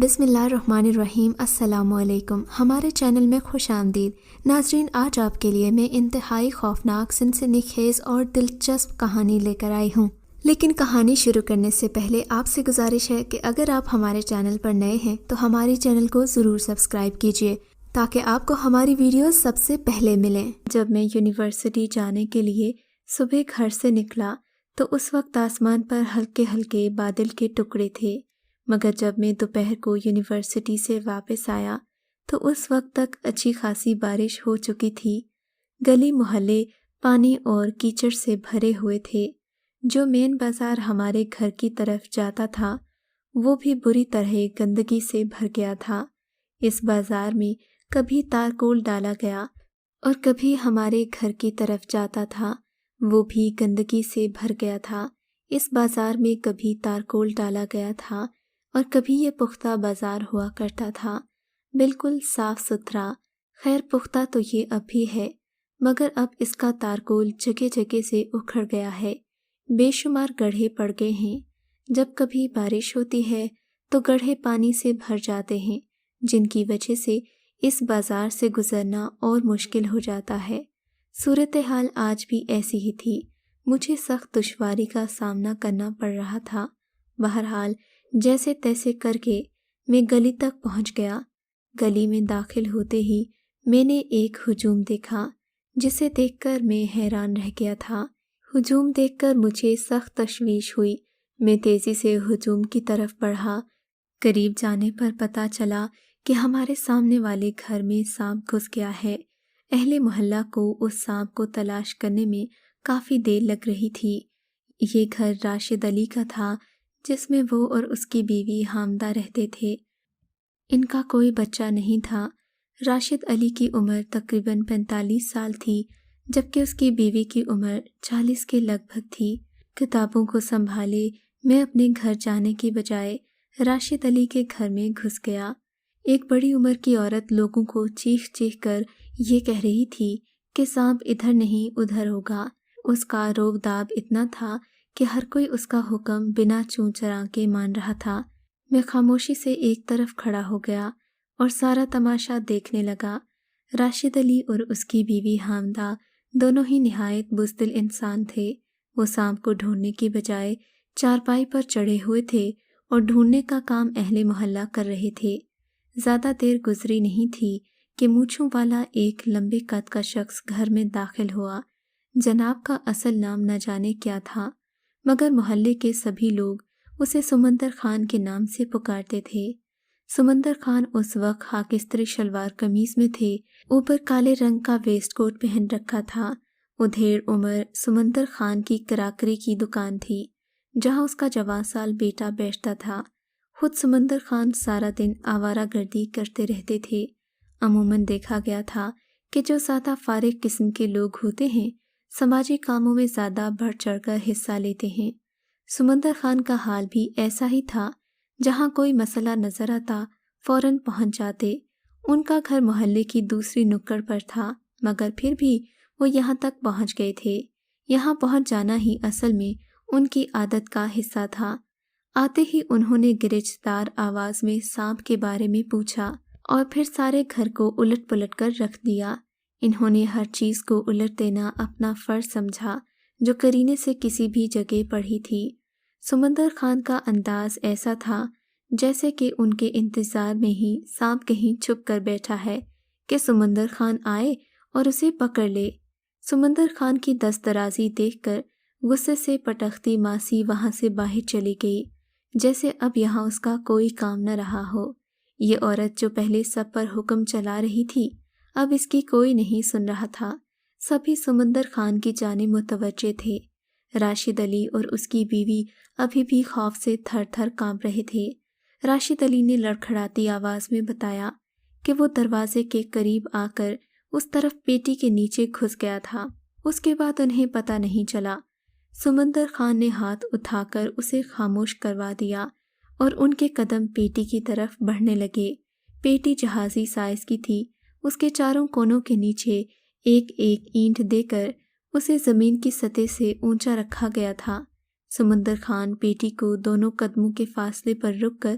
بسم اللہ الرحمن الرحیم۔ السلام علیکم، ہمارے چینل میں خوش آمدید ناظرین۔ آج آپ کے لیے میں انتہائی خوفناک، سنسنی خیز اور دلچسپ کہانی لے کر آئی ہوں، لیکن کہانی شروع کرنے سے پہلے آپ سے گزارش ہے کہ اگر آپ ہمارے چینل پر نئے ہیں تو ہمارے چینل کو ضرور سبسکرائب کیجیے تاکہ آپ کو ہماری ویڈیوز سب سے پہلے ملیں۔ جب میں یونیورسٹی جانے کے لیے صبح گھر سے نکلا تو اس وقت آسمان پر ہلکے ہلکے بادل کے ٹکڑے تھے، مگر جب میں دوپہر کو یونیورسٹی سے واپس آیا تو اس وقت تک اچھی خاصی بارش ہو چکی تھی۔ گلی محلے پانی اور کیچڑ سے بھرے ہوئے تھے۔ جو مین بازار ہمارے گھر کی طرف جاتا تھا وہ بھی بری طرح گندگی سے بھر گیا تھا۔ اس بازار میں کبھی تارکول ڈالا گیا اور کبھی ہمارے گھر کی طرف جاتا تھا، وہ بھی گندگی سے بھر گیا تھا۔ اس بازار میں کبھی تارکول ڈالا گیا تھا اور کبھی یہ پختہ بازار ہوا کرتا تھا، بالکل صاف ستھرا۔ خیر پختہ تو یہ اب بھی ہے، مگر اب اس کا تارکول جگہ جگہ سے اکھڑ گیا ہے، بے شمار گڑھے پڑ گئے ہیں۔ جب کبھی بارش ہوتی ہے تو گڑھے پانی سے بھر جاتے ہیں، جن کی وجہ سے اس بازار سے گزرنا اور مشکل ہو جاتا ہے۔ صورتحال آج بھی ایسی ہی تھی، مجھے سخت دشواری کا سامنا کرنا پڑ رہا تھا۔ بہرحال جیسے تیسے کر کے میں گلی تک پہنچ گیا۔ گلی میں داخل ہوتے ہی میں نے ایک ہجوم دیکھا جسے دیکھ کر میں حیران رہ گیا تھا۔ ہجوم دیکھ کر مجھے سخت تشویش ہوئی۔ میں تیزی سے ہجوم کی طرف بڑھا۔ قریب جانے پر پتہ چلا کہ ہمارے سامنے والے گھر میں سانپ گھس گیا ہے۔ اہل محلہ کو اس سانپ کو تلاش کرنے میں کافی دیر لگ رہی تھی۔ یہ گھر راشد علی کا تھا، جس میں وہ اور اس کی بیوی حامدہ رہتے تھے۔ ان کا کوئی بچہ نہیں تھا۔ راشد علی کی عمر تقریباً 45 سال تھی، جبکہ اس کی بیوی کی عمر 40 کے لگ بھگ تھی۔ کتابوں کو سنبھالے میں اپنے گھر جانے کی بجائے راشد علی کے گھر میں گھس گیا۔ ایک بڑی عمر کی عورت لوگوں کو چیخ چیخ کر یہ کہہ رہی تھی کہ سانپ ادھر نہیں ادھر ہوگا۔ اس کا روب داب اتنا تھا کہ ہر کوئی اس کا حکم بنا چوں چراں کے مان رہا تھا۔ میں خاموشی سے ایک طرف کھڑا ہو گیا اور سارا تماشا دیکھنے لگا۔ راشد علی اور اس کی بیوی حامدہ دونوں ہی نہایت بزدل انسان تھے۔ وہ سانپ کو ڈھونڈنے کی بجائے چارپائی پر چڑھے ہوئے تھے اور ڈھونڈنے کا کام اہل محلہ کر رہے تھے۔ زیادہ دیر گزری نہیں تھی کہ مونچھوں والا ایک لمبے قد کا شخص گھر میں داخل ہوا۔ جناب کا اصل نام نہ جانے کیا تھا، مگر محلے کے سبھی لوگ اسے سمندر خان کے نام سے پکارتے تھے۔ سمندر خان اس وقت خاکستری شلوار قمیض میں تھے، اوپر کالے رنگ کا ویسٹ کوٹ پہن رکھا تھا۔ ادھیڑ عمر سمندر خان کی کراکری کی دکان تھی، جہاں اس کا جوان سال بیٹا بیٹھتا تھا۔ خود سمندر خان سارا دن آوارہ گردی کرتے رہتے تھے۔ عموماً دیکھا گیا تھا کہ جو زیادہ فارغ قسم کے لوگ ہوتے ہیں سماجی کاموں میں زیادہ بڑھ چڑھ کر حصہ لیتے ہیں۔ سمندر خان کا حال بھی ایسا ہی تھا، جہاں کوئی مسئلہ نظر آتا فوراً پہنچ جاتے۔ ان کا گھر محلے کی دوسری نکڑ پر تھا، مگر پھر بھی وہ یہاں تک پہنچ گئے تھے۔ یہاں پہنچ جانا ہی اصل میں ان کی عادت کا حصہ تھا۔ آتے ہی انہوں نے گرج دار آواز میں سانپ کے بارے میں پوچھا اور پھر سارے گھر کو الٹ پلٹ کر رکھ دیا۔ انہوں نے ہر چیز کو الٹ دینا اپنا فرض سمجھا جو قرینے سے کسی بھی جگہ پڑھی تھی۔ سمندر خان کا انداز ایسا تھا جیسے کہ ان کے انتظار میں ہی سانپ کہیں چھپ کر بیٹھا ہے کہ سمندر خان آئے اور اسے پکڑ لے۔ سمندر خان کی دست درازی دیکھ کر غصے سے پٹختی ماسی وہاں سے باہر چلی گئی، جیسے اب یہاں اس کا کوئی کام نہ رہا ہو۔ یہ عورت جو پہلے سب پر حکم چلا رہی تھی اب اس کی کوئی نہیں سن رہا تھا۔ سبھی سمندر خان کی جانب متوجہ تھے۔ راشد علی اور اس کی بیوی ابھی بھی خوف سے تھر تھر کانپ رہے تھے۔ راشد علی نے لڑکھڑاتی آواز میں بتایا کہ وہ دروازے کے قریب آ کر اس طرف پیٹی کے نیچے گھس گیا تھا۔ اس کے بعد انہیں پتہ نہیں چلا۔ سمندر خان نے ہاتھ اٹھا کر اسے خاموش کروا دیا اور ان کے قدم پیٹی کی طرف بڑھنے لگے۔ پیٹی جہازی سائز کی تھی۔ اس کے چاروں کونوں کے نیچے ایک ایک اینٹ دے کر اسے زمین کی سطح سے اونچا رکھا گیا تھا۔ سمندر خان پیٹی کو دونوں قدموں کے فاصلے پر رک کر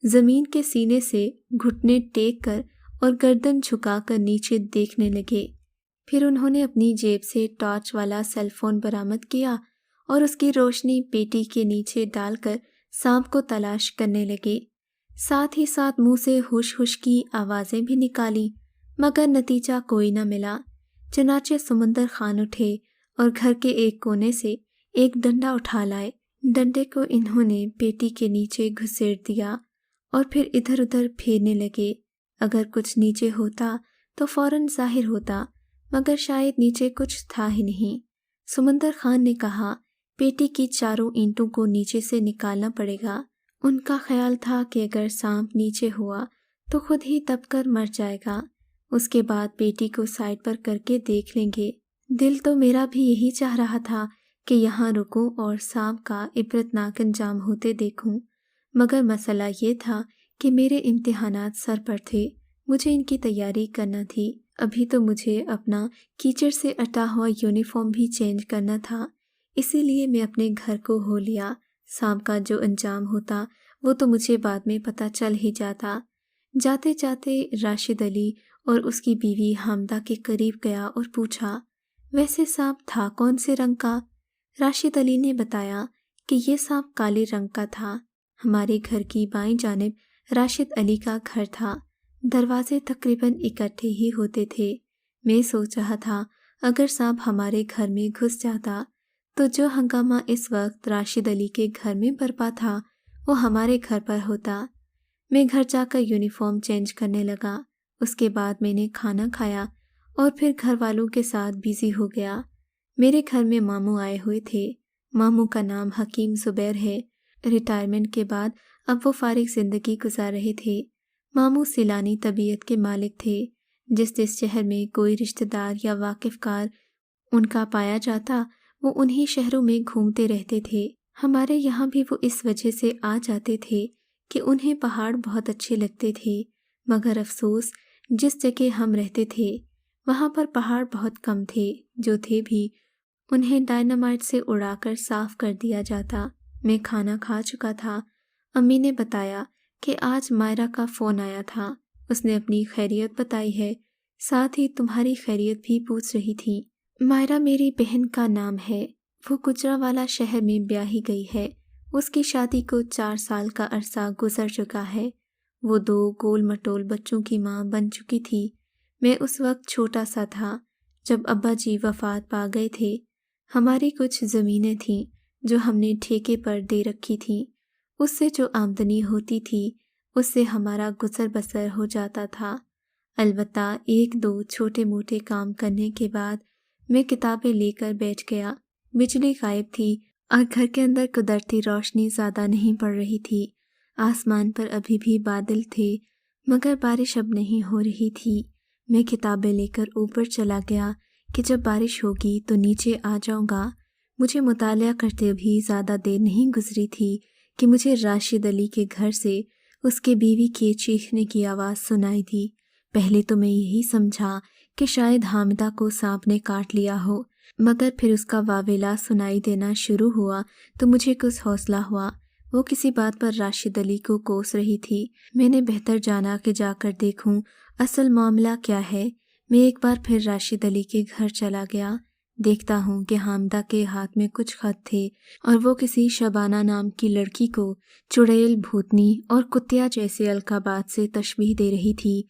زمین کے سینے سے گھٹنے ٹیک کر اور گردن جھکا کر نیچے دیکھنے لگے۔ پھر انہوں نے اپنی جیب سے ٹارچ والا سیل فون برآمد کیا اور اس کی روشنی پیٹی کے نیچے ڈال کر سانپ کو تلاش کرنے لگے۔ ساتھ ہی ساتھ منہ سے ہوش ہوش کی آوازیں بھی نکالیں، مگر نتیجہ کوئی نہ ملا۔ چنانچہ سمندر خان اٹھے اور گھر کے ایک کونے سے ایک ڈنڈا اٹھا لائے۔ ڈنڈے کو انہوں نے پیٹی کے نیچے گھسیڑ دیا اور پھر ادھر ادھر پھیرنے لگے۔ اگر کچھ نیچے ہوتا تو فوراً ظاہر ہوتا، مگر شاید نیچے کچھ تھا ہی نہیں۔ سمندر خان نے کہا، پیٹی کی چاروں اینٹوں کو نیچے سے نکالنا پڑے گا۔ ان کا خیال تھا کہ اگر سانپ نیچے ہوا تو خود ہی تپ کر مر جائے گا، اس کے بعد پیٹی کو سائڈ پر کر کے دیکھ لیں گے۔ دل تو میرا بھی یہی چاہ رہا تھا کہ یہاں رکوں اور سانپ کا عبرتناک انجام ہوتے دیکھوں، مگر مسئلہ یہ تھا کہ میرے امتحانات سر پر تھے، مجھے ان کی تیاری کرنا تھی۔ ابھی تو مجھے اپنا کیچڑ سے اٹا ہوا یونیفارم بھی چینج کرنا تھا، اسی لیے میں اپنے گھر کو ہو لیا۔ سانپ کا جو انجام ہوتا وہ تو مجھے بعد میں پتہ چل ہی جاتا۔ جاتے جاتے راشد علی اور اس کی بیوی حامدہ کے قریب گیا اور پوچھا، ویسے سانپ تھا کون سے رنگ کا؟ راشد علی نے بتایا کہ یہ سانپ کالے رنگ کا تھا۔ ہمارے گھر کی بائیں جانب راشد علی کا گھر تھا، دروازے تقریباً اکٹھے ہی ہوتے تھے۔ میں سوچ رہا تھا اگر سانپ ہمارے گھر میں گھس جاتا تو جو ہنگامہ اس وقت راشد علی کے گھر میں برپا تھا وہ ہمارے گھر پر ہوتا۔ میں گھر جا کر یونیفارم چینج کرنے لگا۔ اس کے بعد میں نے کھانا کھایا اور پھر گھر والوں کے ساتھ بیزی ہو گیا۔ میرے گھر میں ماموں آئے ہوئے تھے۔ ماموں کا نام حکیم زبیر ہے۔ ریٹائرمنٹ کے بعد اب وہ فارغ زندگی گزار رہے تھے۔ ماموں سیلانی طبیعت کے مالک تھے۔ جس شہر میں کوئی رشتہ دار یا واقف کار ان کا پایا جاتا وہ انہی شہروں میں گھومتے رہتے تھے۔ ہمارے یہاں بھی وہ اس وجہ سے آ جاتے تھے کہ انہیں پہاڑ بہت اچھے لگتے تھے، مگر افسوس جس جگہ ہم رہتے تھے وہاں پر پہاڑ بہت کم تھے، جو تھے بھی انہیں ڈائنامائٹ سے اڑا کر صاف کر دیا جاتا۔ میں کھانا کھا چکا تھا۔ امی نے بتایا کہ آج مائرہ کا فون آیا تھا، اس نے اپنی خیریت بتائی ہے، ساتھ ہی تمہاری خیریت بھی پوچھ رہی تھی۔ مائرہ میری بہن کا نام ہے، وہ گجرانوالہ شہر میں بیاہی گئی ہے۔ اس کی شادی کو 4 سال کا عرصہ گزر چکا ہے۔ وہ 2 گول مٹول بچوں کی ماں بن چکی تھی۔ میں اس وقت چھوٹا سا تھا جب ابا جی وفات پا گئے تھے۔ ہماری کچھ زمینیں تھیں جو ہم نے ٹھیکے پر دے رکھی تھیں، اس سے جو آمدنی ہوتی تھی اس سے ہمارا گزر بسر ہو جاتا تھا۔ البتہ 1-2 چھوٹے موٹے کام کرنے کے بعد میں کتابیں لے کر بیٹھ گیا۔ بجلی غائب تھی اور گھر کے اندر قدرتی روشنی زیادہ نہیں پڑ رہی تھی۔ آسمان پر ابھی بھی بادل تھے مگر بارش اب نہیں ہو رہی تھی۔ میں کتابیں لے کر اوپر چلا گیا کہ جب بارش ہوگی تو نیچے آ جاؤں گا۔ مجھے مطالعہ کرتے بھی زیادہ دیر نہیں گزری تھی کہ مجھے راشد علی کے گھر سے اس کے بیوی کے چیخنے کی آواز سنائی دی۔ پہلے تو میں یہی سمجھا کہ شاید حامدہ کو سانپ نے کاٹ لیا ہو، مگر پھر اس کا واویلا سنائی دینا شروع ہوا تو مجھے کچھ حوصلہ ہوا۔ وہ کسی بات پر راشد علی کو کوس رہی تھی۔ میں نے بہتر جانا کہ جا کر دیکھوں اصل معاملہ کیا ہے۔ میں ایک بار پھر راشد علی کے گھر چلا گیا۔ دیکھتا ہوں کہ حامدہ کے ہاتھ میں کچھ خط تھے اور وہ کسی شبانہ نام کی لڑکی کو چڑیل، بھوتنی اور کتیا جیسے القابات سے تشبیہ دے رہی تھی۔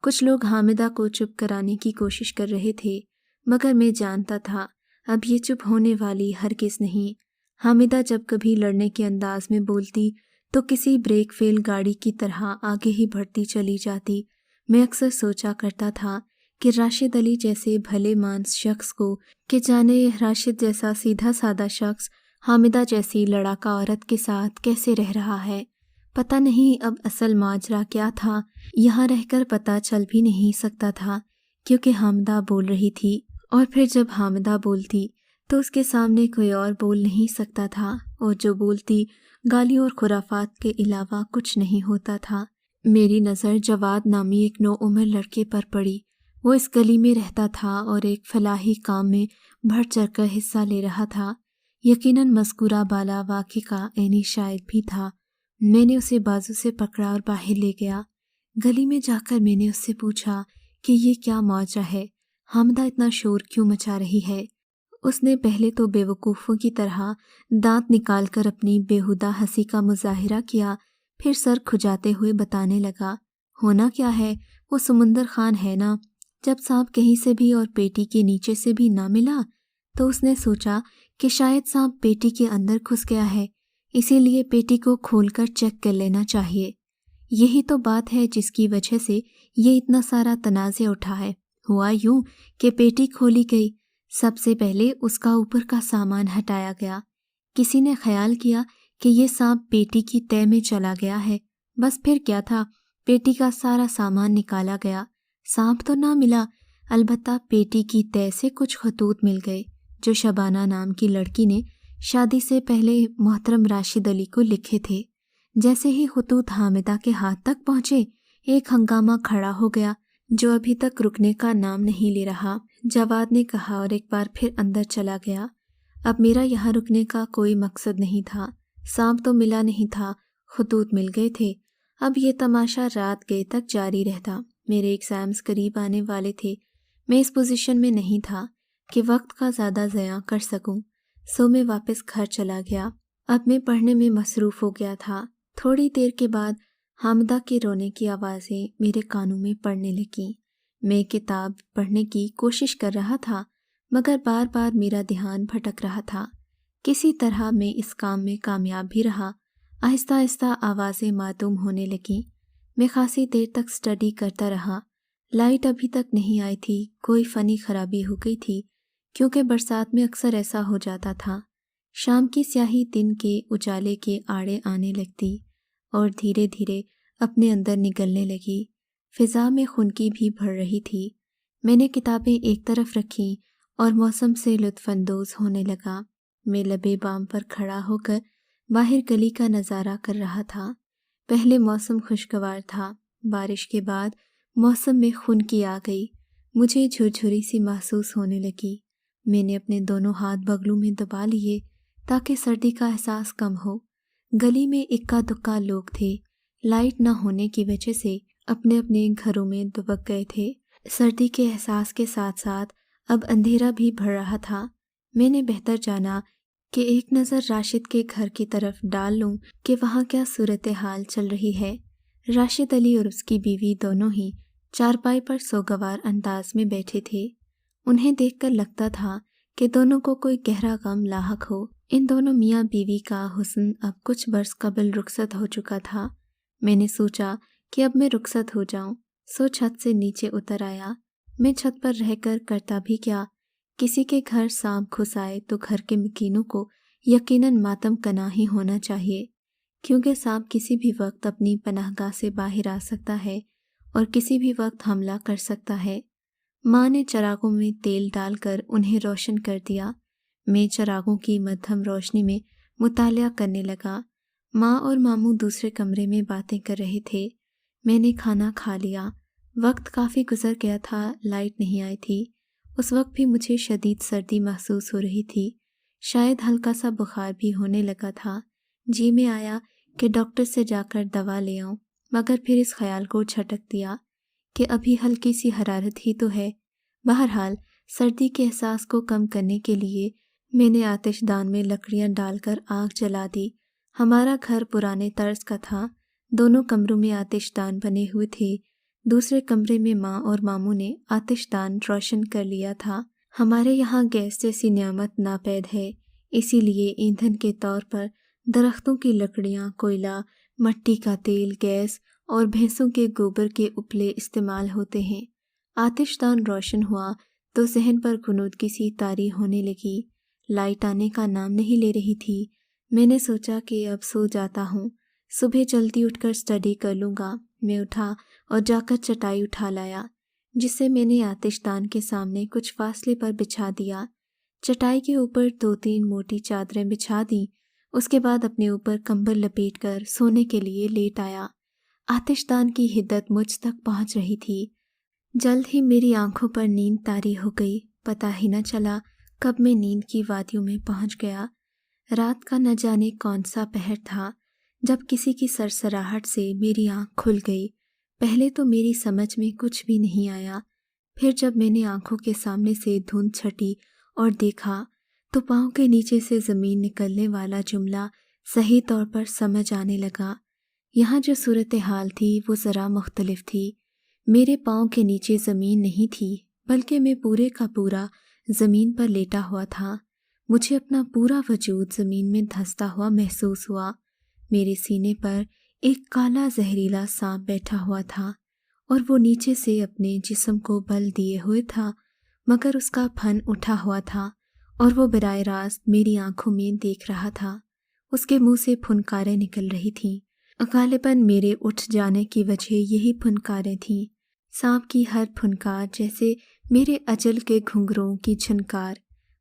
کچھ لوگ حامدہ کو چپ کرانے کی کوشش کر رہے تھے، مگر میں جانتا تھا اب یہ چپ ہونے والی ہرگز نہیں۔ حامدہ جب کبھی لڑنے کے انداز میں بولتی تو کسی بریک فیل گاڑی کی طرح آگے ہی بڑھتی چلی جاتی۔ میں اکثر سوچا کرتا تھا کہ راشد علی جیسے بھلے مانس شخص کو کہ جانے راشد جیسا سیدھا سادہ شخص حامدہ جیسی لڑاکا عورت کے ساتھ کیسے رہ رہا ہے۔ پتہ نہیں اب اصل ماجرا کیا تھا، یہاں رہ کر پتہ چل بھی نہیں سکتا تھا کیونکہ حامدہ بول رہی تھی، اور پھر جب حامدہ بولتی تو اس کے سامنے کوئی اور بول نہیں سکتا تھا، اور جو بولتی گالیوں اور خرافات کے علاوہ کچھ نہیں ہوتا تھا۔ میری نظر جواد نامی ایک نوعمر لڑکے پر پڑی۔ وہ اس گلی میں رہتا تھا اور ایک فلاحی کام میں بڑھ چڑھ کر حصہ لے رہا تھا۔ یقیناً مذکورہ بالا واقعے کا عینی شاہد بھی تھا۔ میں نے اسے بازو سے پکڑا اور باہر لے گیا۔ گلی میں جا کر میں نے اس سے پوچھا کہ یہ کیا ماجرا ہے، حامدہ اتنا شور کیوں مچا رہی ہے؟ اس نے پہلے تو بے وقوفوں کی طرح دانت نکال کر اپنی بیہودہ ہنسی کا مظاہرہ کیا، پھر سر کھجاتے ہوئے بتانے لگا، ہونا کیا ہے، وہ سمندر خان ہے نا، جب سانپ کہیں سے بھی اور پیٹی کے نیچے سے بھی نہ ملا تو اس نے سوچا کہ شاید سانپ پیٹی کے اندر گھس گیا ہے، اسی لیے پیٹی کو کھول کر چیک کر لینا چاہیے۔ یہی تو بات ہے جس کی وجہ سے یہ اتنا سارا تنازع اٹھا ہے۔ ہوا یوں کہ پیٹی کھولی گئی، سب سے پہلے اس کا اوپر کا سامان ہٹایا گیا۔ کسی نے خیال کیا کہ یہ سانپ پیٹی کی تہہ میں چلا گیا ہے، بس پھر کیا تھا، پیٹی کا سارا سامان نکالا گیا، سانپ تو نہ ملا، البتہ پیٹی کی تہہ سے کچھ خطوط مل گئے جو شبانہ نام کی لڑکی نے شادی سے پہلے محترم راشد علی کو لکھے تھے۔ جیسے ہی خطوط حامدہ کے ہاتھ تک پہنچے، ایک ہنگامہ کھڑا ہو گیا جو ابھی تک رکنے کا نام نہیں لے رہا۔ جواد نے کہا اور ایک بار پھر اندر چلا گیا۔ اب میرا یہاں رکنے کا کوئی مقصد نہیں تھا، سانپ تو ملا نہیں تھا، خطوط مل گئے تھے۔ اب یہ تماشا رات گئے تک جاری رہتا۔ میرے ایگزامز قریب آنے والے تھے، میں اس پوزیشن میں نہیں تھا کہ وقت کا زیادہ ضیاع کر سکوں، سو میں واپس گھر چلا گیا۔ اب میں پڑھنے میں مصروف ہو گیا تھا۔ تھوڑی دیر کے بعد حامدہ کے رونے کی آوازیں میرے کانوں میں پڑنے لگیں۔ میں کتاب پڑھنے کی کوشش کر رہا تھا مگر بار بار میرا دھیان بھٹک رہا تھا۔ کسی طرح میں اس کام میں کامیاب بھی رہا۔ آہستہ آہستہ آوازیں معدوم ہونے لگیں۔ میں خاصی دیر تک سٹڈی کرتا رہا۔ لائٹ ابھی تک نہیں آئی تھی، کوئی فنی خرابی ہو گئی تھی کیونکہ برسات میں اکثر ایسا ہو جاتا تھا۔ شام کی سیاہی دن کے اجالے کے آڑے آنے لگتی اور دھیرے دھیرے اپنے اندر نگلنے لگی۔ فضا میں خنکی بھی بڑھ رہی تھی۔ میں نے کتابیں ایک طرف رکھیں اور موسم سے لطف اندوز ہونے لگا۔ میں لبے بام پر کھڑا ہو کر باہر گلی کا نظارہ کر رہا تھا۔ پہلے موسم خوشگوار تھا، بارش کے بعد موسم میں خنکی آ گئی، مجھے جھرجھری سی محسوس ہونے لگی۔ میں نے اپنے دونوں ہاتھ بغلوں میں دبا لیے تاکہ سردی کا احساس کم ہو۔ گلی میں اکا دکا لوگ تھے، لائٹ نہ ہونے کی وجہ سے اپنے اپنے گھروں میں دبک گئے تھے۔ سردی کے احساس کے ساتھ ساتھ اب اندھیرا بھی بڑھ رہا تھا۔ میں نے بہتر جانا کہ ایک نظر راشد کے گھر کی طرف ڈال لوں کہ وہاں کیا صورتحال چل رہی ہے۔ راشد علی اور اس کی بیوی دونوں ہی چارپائی پر سوگوار انداز میں بیٹھے تھے۔ انہیں دیکھ کر لگتا تھا کہ دونوں کو کوئی گہرا غم لاحق ہو۔ ان دونوں میاں بیوی کا حسن اب کچھ برس قبل رخصت ہو چکا تھا۔ میں نے سوچا کہ اب میں رخصت ہو جاؤں، سو چھت سے نیچے اتر آیا۔ میں چھت پر رہ کر کرتا بھی کیا، کسی کے گھر سانپ گھس آئے تو گھر کے مکینوں کو یقیناً ماتم کنا ہی ہونا چاہیے، کیونکہ سانپ کسی بھی وقت اپنی پناہ گاہ سے باہر آ سکتا ہے اور کسی بھی وقت حملہ کر سکتا ہے۔ ماں نے چراغوں میں تیل ڈال کر انہیں روشن کر دیا۔ میں چراغوں کی مدھم روشنی میں مطالعہ کرنے لگا۔ ماں اور ماموں دوسرے کمرے میں باتیں کر رہے تھے۔ میں نے کھانا کھا لیا۔ وقت کافی گزر گیا تھا، لائٹ نہیں آئی تھی۔ اس وقت بھی مجھے شدید سردی محسوس ہو رہی تھی، شاید ہلکا سا بخار بھی ہونے لگا تھا۔ جی میں آیا کہ ڈاکٹر سے جا کر دوا لے آؤں، مگر پھر اس خیال کو جھٹک دیا کہ ابھی ہلکی سی حرارت ہی تو ہے۔ بہرحال سردی کے احساس کو کم کرنے کے لیے میں نے آتش دان میں لکڑیاں ڈال کر آگ جلا دی۔ ہمارا گھر پرانے طرز کا تھا، دونوں کمروں میں آتش دان بنے ہوئے تھے۔ دوسرے کمرے میں ماں اور ماموں نے آتش دان روشن کر لیا تھا۔ ہمارے یہاں گیس جیسی نعمت ناپید ہے، اسی لیے ایندھن کے طور پر درختوں کی لکڑیاں، کوئلہ، مٹی کا تیل، گیس اور بھینسوں کے گوبر کے اپلے استعمال ہوتے ہیں۔ آتش دان روشن ہوا تو ذہن پر غنودگی سی طاری ہونے لگی۔ لائٹ آنے کا نام نہیں لے رہی تھی۔ میں نے سوچا کہ اب سو جاتا ہوں، صبح جلدی اٹھ کر سٹڈی کر لوں گا۔ میں اٹھا اور جا کر چٹائی اٹھا لایا، جسے میں نے آتش دان کے سامنے کچھ فاصلے پر بچھا دیا۔ چٹائی کے اوپر 2-3 موٹی چادریں بچھا دیں، اس کے بعد اپنے اوپر کمبل لپیٹ کر سونے کے لیے لیٹ آیا۔ آتش دان کی حدت مجھ تک پہنچ رہی تھی۔ جلد ہی میری آنکھوں پر نیند طاری ہو گئی، پتہ ہی نہ چلا کب میں نیند کی وادیوں میں پہنچ گیا۔ رات کا نہ جانے کون سا پہر تھا جب کسی کی سرسراہٹ سے میری آنکھ کھل گئی، پہلے تو میری سمجھ میں کچھ بھی نہیں آیا، پھر جب میں نے آنکھوں کے سامنے سے دھند چھٹی اور دیکھا تو پاؤں کے نیچے سے زمین نکلنے والا جملہ صحیح طور پر سمجھ آنے لگا۔ یہاں جو صورتحال تھی وہ ذرا مختلف تھی۔ میرے پاؤں کے نیچے زمین نہیں تھی، بلکہ میں پورے کا پورا زمین پر لیٹا ہوا تھا۔ مجھے اپنا پورا وجود زمین میں دھنستا ہوا محسوس ہوا۔ میرے سینے پر ایک کالا زہریلا سانپ بیٹھا ہوا تھا اور وہ نیچے سے اپنے جسم کو بل دیے ہوئے تھا، مگر اس کا پھن اٹھا ہوا تھا اور وہ براہ راست میری آنکھوں میں دیکھ رہا تھا۔ اس کے منہ سے پھنکاریں نکل رہی تھیں۔ غالباً میرے اٹھ جانے کی وجہ یہی پھنکاریں تھیں۔ سانپ کی ہر پھنکار جیسے میرے اجل کے گھنگروں کی جھنکار،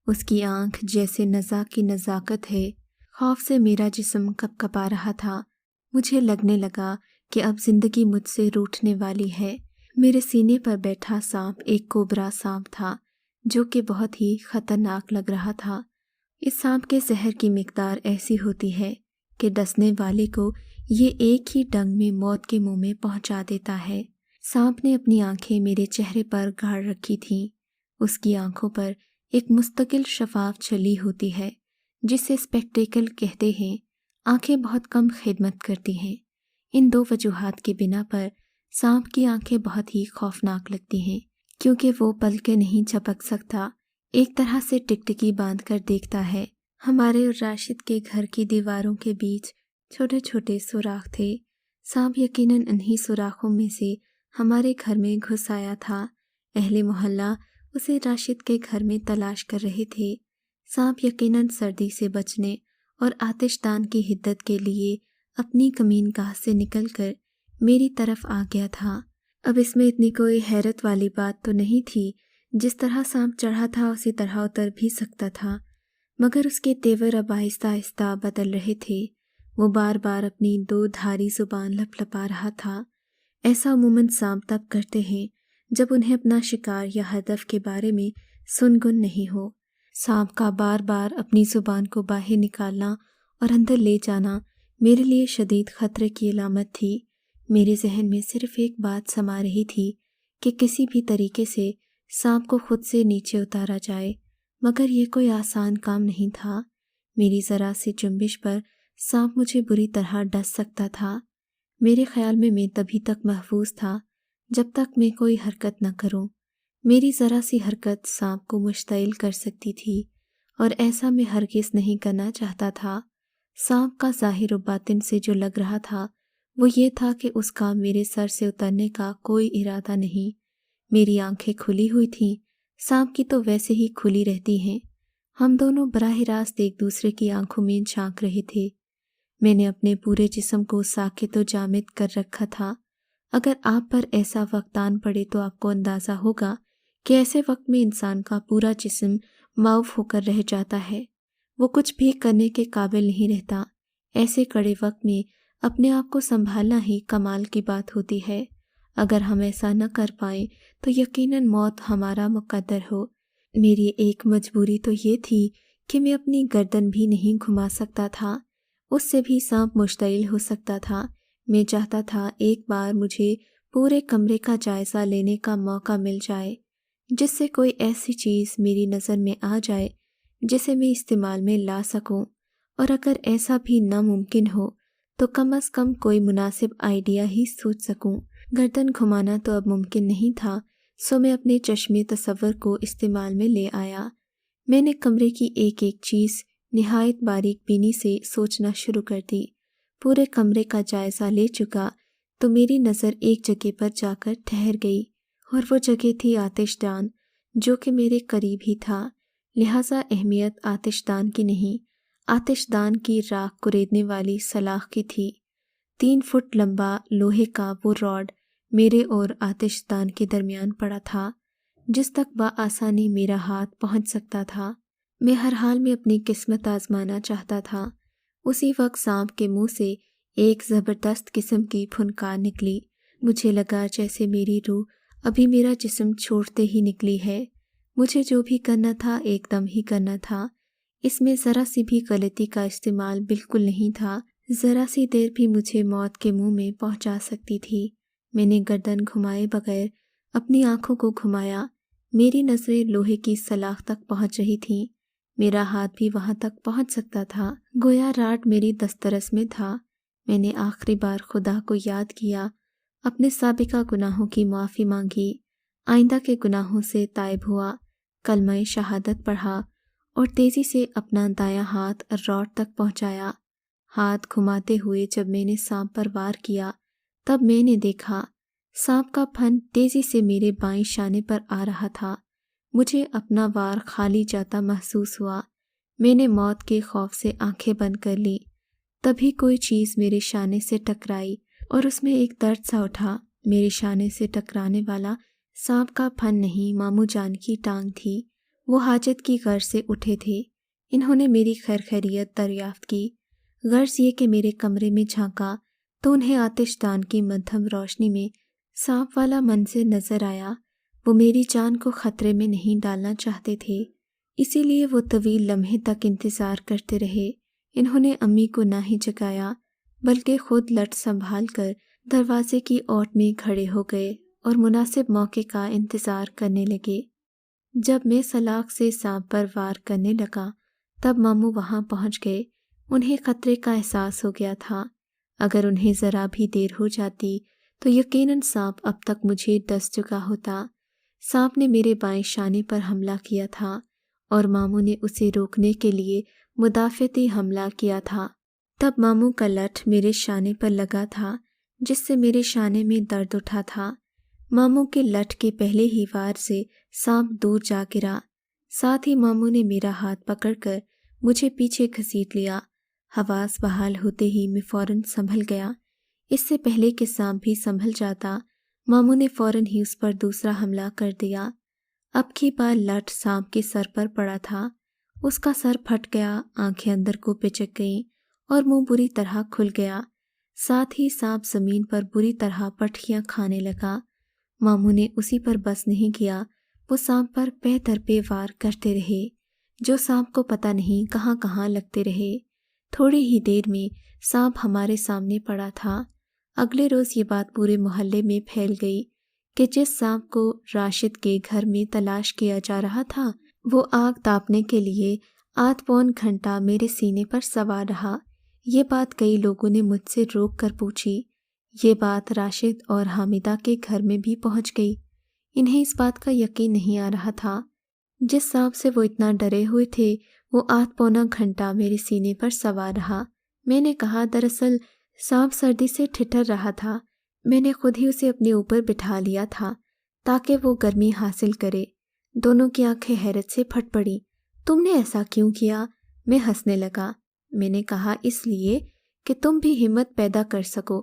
اس کی آنکھ جیسے نزاع کی نزاکت ہے۔ خوف سے میرا جسم کپکپا رہا تھا۔ مجھے لگنے لگا کہ اب زندگی مجھ سے روٹھنے والی ہے۔ میرے سینے پر بیٹھا سانپ ایک کوبرا سانپ تھا جو کہ بہت ہی خطرناک لگ رہا تھا۔ اس سانپ کے زہر کی مقدار ایسی ہوتی ہے کہ ڈسنے والے کو یہ ایک ہی ڈنگ میں موت کے منہ میں پہنچا دیتا ہے۔ سانپ نے اپنی آنکھیں میرے چہرے پر گاڑ رکھی تھیں۔ اس کی آنکھوں پر ایک مستقل شفاف چھلی ہوتی ہے جسے اسپیکٹیکل کہتے ہیں۔ آنکھیں بہت کم خدمت کرتی ہیں۔ ان دو وجوہات کے بنا پر سانپ کی آنکھیں بہت ہی خوفناک لگتی ہیں، کیونکہ وہ پلکیں نہیں جھپک سکتا، ایک طرح سے ٹکٹکی باندھ کر دیکھتا ہے۔ ہمارے اور راشد کے گھر کی دیواروں کے بیچ چھوٹے چھوٹے سوراخ تھے۔ سانپ یقیناً انہی سوراخوں میں سے ہمارے گھر میں گھس آیا تھا۔ اہل محلہ اسے راشد کے گھر میں تلاش کر رہے تھے۔ سانپ یقیناً سردی سے بچنے اور آتش دان کی حدت کے لیے اپنی کمین گاہ سے نکل کر میری طرف آ گیا تھا۔ اب اس میں اتنی کوئی حیرت والی بات تو نہیں تھی، جس طرح سانپ چڑھا تھا اسی طرح اتر بھی سکتا تھا، مگر اس کے تیور اب آہستہ آہستہ بدل رہے تھے۔ وہ بار بار اپنی دو دھاری زبان لپلپا رہا تھا۔ ایسا عموماً سانپ تب کرتے ہیں جب انہیں اپنا شکار یا ہدف کے بارے میں سنگن نہیں ہو۔ سانپ کا بار بار اپنی زبان کو باہر نکالنا اور اندر لے جانا میرے لیے شدید خطرے کی علامت تھی۔ میرے ذہن میں صرف ایک بات سما رہی تھی کہ کسی بھی طریقے سے سانپ کو خود سے نیچے اتارا جائے، مگر یہ کوئی آسان کام نہیں تھا۔ میری ذرا سی جنبش پر سانپ مجھے بری طرح ڈس سکتا تھا۔ میرے خیال میں تبھی تک محفوظ تھا جب تک میں کوئی حرکت نہ کروں۔ میری ذرا سی حرکت سانپ کو مشتعل کر سکتی تھی، اور ایسا میں ہرگز نہیں کرنا چاہتا تھا۔ سانپ کا ظاہر و باطن سے جو لگ رہا تھا وہ یہ تھا کہ اس کا میرے سر سے اترنے کا کوئی ارادہ نہیں۔ میری آنکھیں کھلی ہوئی تھیں، سانپ کی تو ویسے ہی کھلی رہتی ہیں۔ ہم دونوں براہ راست ایک دوسرے کی آنکھوں میں جھانک رہے تھے۔ میں نے اپنے پورے جسم کو ساکت و جامد کر رکھا تھا۔ اگر آپ پر ایسا وقت آن پڑے تو آپ کو اندازہ ہوگا کہ ایسے وقت میں انسان کا پورا جسم معاف ہو کر رہ جاتا ہے، وہ کچھ بھی کرنے کے قابل نہیں رہتا۔ ایسے کڑے وقت میں اپنے آپ کو سنبھالنا ہی کمال کی بات ہوتی ہے۔ اگر ہم ایسا نہ کر پائیں تو یقیناً موت ہمارا مقدر ہو۔ میری ایک مجبوری تو یہ تھی کہ میں اپنی گردن بھی نہیں گھما سکتا تھا، اس سے بھی سانپ مشتعل ہو سکتا تھا۔ میں چاہتا تھا ایک بار مجھے پورے کمرے کا جائزہ لینے کا موقع مل جائے، جس سے کوئی ایسی چیز میری نظر میں آ جائے جسے میں استعمال میں لا سکوں، اور اگر ایسا بھی ناممکن ہو تو کم از کم کوئی مناسب آئیڈیا ہی سوچ سکوں۔ گردن گھمانا تو اب ممکن نہیں تھا، سو میں اپنے چشم تصور کو استعمال میں لے آیا۔ میں نے کمرے کی ایک ایک چیز نہایت باریک بینی سے سوچنا شروع کر دی۔ پورے کمرے کا جائزہ لے چکا تو میری نظر ایک جگہ پر جا کر ٹھہر گئی، اور وہ جگہ تھی آتش دان، جو کہ میرے قریب ہی تھا۔ لہٰذا اہمیت آتش دان کی نہیں، آتش دان کی راکھ کریدنے والی سلاخ کی تھی۔ 3 فٹ لمبا لوہے کا وہ راڈ میرے اور آتش دان کے درمیان پڑا تھا، جس تک بآسانی میرا ہاتھ پہنچ سکتا تھا۔ میں ہر حال میں اپنی قسمت آزمانا چاہتا تھا۔ اسی وقت سانپ کے منہ سے ایک زبردست قسم کی پھنکار نکلی۔ مجھے لگا جیسے میری روح ابھی میرا جسم چھوڑتے ہی نکلی ہے۔ مجھے جو بھی کرنا تھا ایک دم ہی کرنا تھا، اس میں ذرا سی بھی غلطی کا استعمال بالکل نہیں تھا۔ ذرا سی دیر بھی مجھے موت کے منہ میں پہنچا سکتی تھی۔ میں نے گردن گھمائے بغیر اپنی آنکھوں کو گھمایا۔ میری نظریں لوہے کی سلاخ تک پہنچ رہی تھیں۔ میرا ہاتھ بھی وہاں تک پہنچ سکتا تھا، گویا راڈ میری دسترس میں تھا۔ میں نے آخری بار خدا کو یاد کیا، اپنے سابقہ گناہوں کی معافی مانگی، آئندہ کے گناہوں سے تائب ہوا، کلمہ شہادت پڑھا اور تیزی سے اپنا دایاں ہاتھ راڈ تک پہنچایا۔ ہاتھ گھماتے ہوئے جب میں نے سانپ پر وار کیا تب میں نے دیکھا سانپ کا پھن تیزی سے میرے بائیں شانے پر آ رہا تھا۔ مجھے اپنا وار خالی جاتا محسوس ہوا۔ میں نے موت کے خوف سے آنکھیں بند کر لیں۔ تبھی کوئی چیز میرے شانے سے ٹکرائی اور اس میں ایک درد سا اٹھا۔ میرے شانے سے ٹکرانے والا سانپ کا پھن نہیں، ماموں جان کی ٹانگ تھی۔ وہ حاجت کی غرض سے اٹھے تھے۔ انہوں نے میری خیر خیریت دریافت کی۔ غرض یہ کہ میرے کمرے میں جھانکا تو انہیں آتش دان کی مدھم روشنی میں سانپ والا منظر نظر آیا۔ وہ میری جان کو خطرے میں نہیں ڈالنا چاہتے تھے، اسی لیے وہ طویل لمحے تک انتظار کرتے رہے۔ انہوں نے امی کو نہ ہی جگایا بلکہ خود لٹ سنبھال کر دروازے کی اوٹ میں کھڑے ہو گئے اور مناسب موقع کا انتظار کرنے لگے۔ جب میں سلاخ سے سانپ پر وار کرنے لگا تب ماموں وہاں پہنچ گئے۔ انہیں خطرے کا احساس ہو گیا تھا۔ اگر انہیں ذرا بھی دیر ہو جاتی تو یقیناً سانپ اب تک مجھے ڈس چکا ہوتا۔ سانپ نے میرے بائیں شانے پر حملہ کیا تھا اور ماموں نے اسے روکنے کے لیے مدافعتی حملہ کیا تھا۔ تب ماموں کا لٹ میرے شانے پر لگا تھا جس سے میرے شانے میں درد اٹھا تھا۔ ماموں کے لٹ کے پہلے ہی وار سے سانپ دور جا گرا۔ ساتھ ہی ماموں نے میرا ہاتھ پکڑ کر مجھے پیچھے گھسیٹ لیا۔ حواس بحال ہوتے ہی میں فوراً سنبھل گیا۔ اس سے پہلے کہ سانپ بھی سنبھل جاتا ماموں نے فوراً ہی اس پر دوسرا حملہ کر دیا۔ اب کی بار لٹ سانپ کے سر پر پڑا تھا۔ اس کا سر پھٹ گیا، آنکھیں اندر کو پچک گئیں اور منہ بری طرح کھل گیا۔ ساتھ ہی سانپ زمین پر بری طرح پٹخیاں کھانے لگا۔ ماموں نے اسی پر بس نہیں کیا، وہ سانپ پر پے در پے وار کرتے رہے، جو سانپ کو پتہ نہیں کہاں کہاں لگتے رہے۔ تھوڑی ہی دیر میں سانپ ہمارے سامنے پڑا تھا۔ اگلے روز یہ بات پورے محلے میں پھیل گئی کہ جس سانپ کو راشد کے گھر میں تلاش کیا جا رہا تھا وہ آگ تاپنے کے لیے آدھ پون گھنٹہ میرے سینے پر سوار رہا۔ یہ بات کئی لوگوں نے مجھ سے روک کر پوچھی۔ یہ بات راشد اور حامدہ کے گھر میں بھی پہنچ گئی۔ انہیں اس بات کا یقین نہیں آ رہا تھا۔ جس سانپ سے وہ اتنا ڈرے ہوئے تھے وہ آدھ پونا گھنٹہ میرے سینے پر سوار رہا۔ میں نے کہا دراصل سانپ سردی سے ٹھٹر رہا تھا، میں نے خود ہی اسے اپنے اوپر بٹھا لیا تھا تاکہ وہ گرمی حاصل کرے۔ دونوں کی آنکھیں حیرت سے پھٹ پڑیں۔ تم نے ایسا کیوں کیا؟ میں ہنسنے لگا۔ میں نے کہا اس لیے کہ تم بھی ہمت پیدا کر سکو،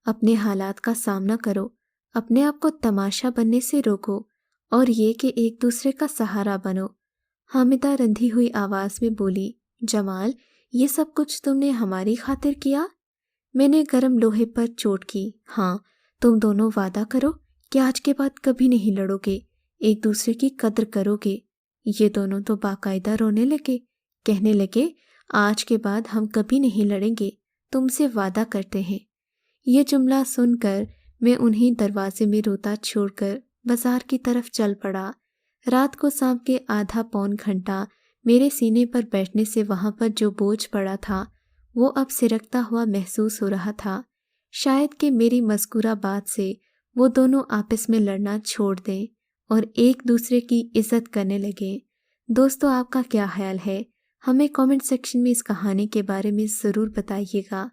اپنے حالات کا سامنا کرو، اپنے آپ کو تماشا بننے سے روکو اور یہ کہ ایک دوسرے کا سہارا بنو۔ حامدہ رندھی ہوئی آواز میں بولی، جمال یہ سب کچھ تم نے ہماری خاطر کیا؟ میں نے گرم لوہے پر چوٹ کی۔ ہاں، تم دونوں وعدہ کرو کہ آج کے بعد کبھی نہیں لڑو گے، ایک دوسرے کی قدر کرو گے۔ یہ دونوں تو باقاعدہ رونے لگے، کہنے لگے آج کے بعد ہم کبھی نہیں لڑیں گے، تم سے وعدہ کرتے ہیں۔ یہ جملہ سن کر میں انہیں دروازے میں روتا چھوڑ کر بازار کی طرف چل پڑا۔ رات کو سانپ کے آدھا پون گھنٹہ میرے سینے پر بیٹھنے سے وہاں پر جو بوجھ پڑا تھا وہ اب سرکتا ہوا محسوس ہو رہا تھا۔ شاید کہ میری مذکورہ بات سے وہ دونوں آپس میں لڑنا چھوڑ دیں اور ایک دوسرے کی عزت کرنے لگیں۔ دوستو، آپ کا کیا خیال ہے؟ ہمیں کامنٹ سیکشن میں اس کہانی کے بارے میں ضرور بتائیے گا۔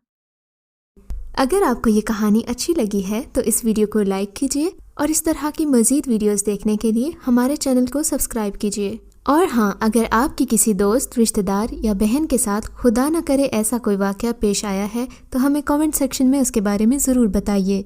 اگر آپ کو یہ کہانی اچھی لگی ہے تو اس ویڈیو کو لائک کیجیے اور اس طرح کی مزید ویڈیوز دیکھنے کے لیے ہمارے چینل کو سبسکرائب کیجیے۔ اور ہاں، اگر آپ کی کسی دوست، رشتہ دار یا بہن کے ساتھ خدا نہ کرے ایسا کوئی واقعہ پیش آیا ہے تو ہمیں کامنٹ سیکشن میں اس کے بارے میں ضرور بتائیے۔